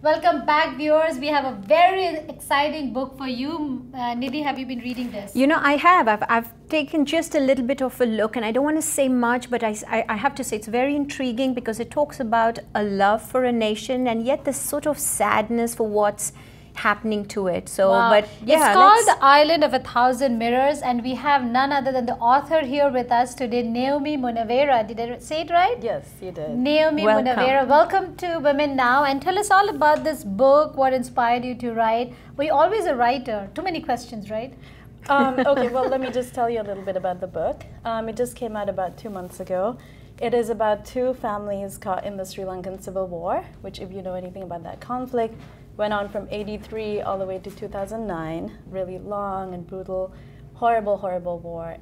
Welcome back, viewers. We have a very exciting book for you. Nidhi, have you been reading this? You know, I have. I've taken just a little bit of a look, and I don't want to say much, but I have to say it's very intriguing because it talks about a love for a nation and yet this sort of sadness for what's happening to it. So, wow. But yeah, it's called The Island of a Thousand Mirrors, and we have none other than the author here with us today, Nayomi Munaweera. Did I say it right? Yes, you did. Nayomi Munaweera, welcome to Women Now, and tell us all about this book, what inspired you to write. Were you always a writer? Too many questions, right? Okay, well, let me just tell you a little bit about the book. It just came out about 2 months ago. It is about two families caught in the Sri Lankan Civil War, which, if you know anything about that conflict, went on from 83 all the way to 2009. Really long and brutal, horrible, horrible war.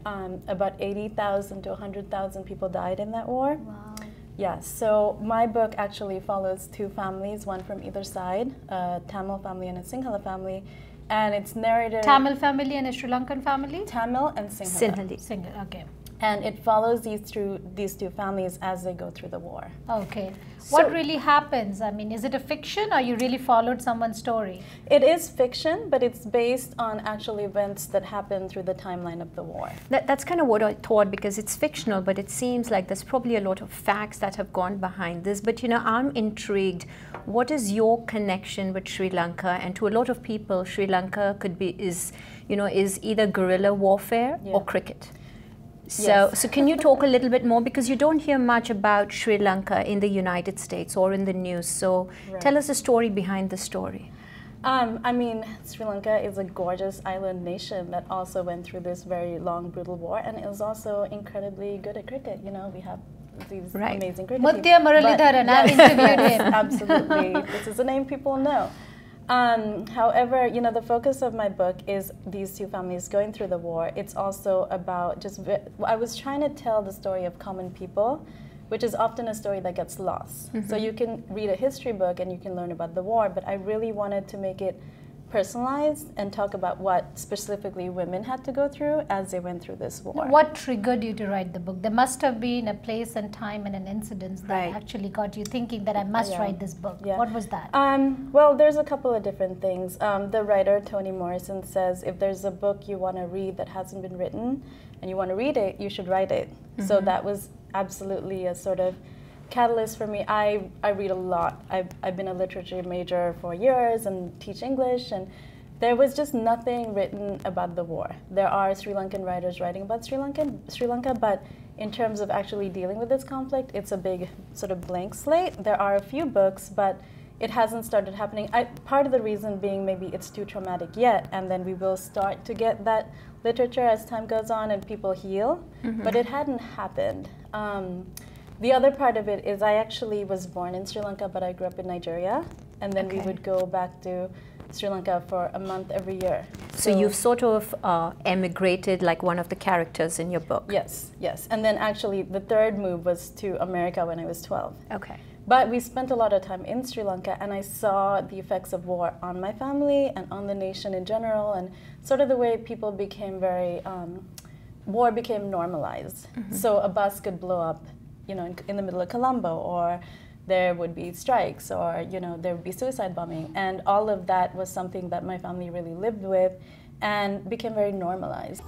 About 80,000 to 100,000 people died in that war. Wow. Yeah, so my book actually follows two families, one from either side, a Tamil family and a Sinhala family. And it's narrated... Tamil family and a Sri Lankan family? Tamil and Sinhala. Sinhala, okay. And it follows these two families as they go through the war. Okay. What really happens? I mean, is it a fiction or you really followed someone's story? It is fiction, but it's based on actual events that happened through the timeline of the war. That's kind of what I thought, because it's fictional, but it seems like there's probably a lot of facts that have gone behind this. But you know, I'm intrigued. What is your connection with Sri Lanka? And to a lot of people, Sri Lanka is either guerrilla warfare or cricket. So can you talk a little bit more, because you don't hear much about Sri Lanka in the United States or in the news. So tell us the story behind the story. I mean, Sri Lanka is a gorgeous island nation that also went through this very long, brutal war, and it was also incredibly good at cricket. You know, we have these amazing cricket teams. Mutya Muralidharan, I've interviewed him. Absolutely. This is a name people know. However, you know, the focus of my book is these two families going through the war. It's also about I was trying to tell the story of common people, which is often a story that gets lost. So you can read a history book and you can learn about the war, but I really wanted to make it personalized and talk about what specifically women had to go through as they went through this war. What triggered you to write the book? There must have been a place and time and an incident that actually got you thinking that I must write this book. What was that? Well, there's a couple of different things. The writer, Toni Morrison, says if there's a book you want to read that hasn't been written and you want to read it, you should write it. So that was absolutely a sort of catalyst for me. I read a lot. I've been a literature major for years and teach English, and there was just nothing written about the war. There are Sri Lankan writers writing about Sri Lanka, but in terms of actually dealing with this conflict, it's a big sort of blank slate. There are a few books, but it hasn't started happening. Part of the reason being maybe it's too traumatic yet, and then we will start to get that literature as time goes on and people heal, but it hadn't happened. The other part of it is I actually was born in Sri Lanka, but I grew up in Nigeria, and then we would go back to Sri Lanka for a month every year. So you've sort of emigrated like one of the characters in your book. Yes, yes. And then actually the third move was to America when I was 12. Okay. But we spent a lot of time in Sri Lanka, and I saw the effects of war on my family and on the nation in general, and sort of the way people became war became normalized. So a bus could blow up, you know, in the middle of Colombo, or there would be strikes, or, you know, there would be suicide bombing. And all of that was something that my family really lived with and became very normalized.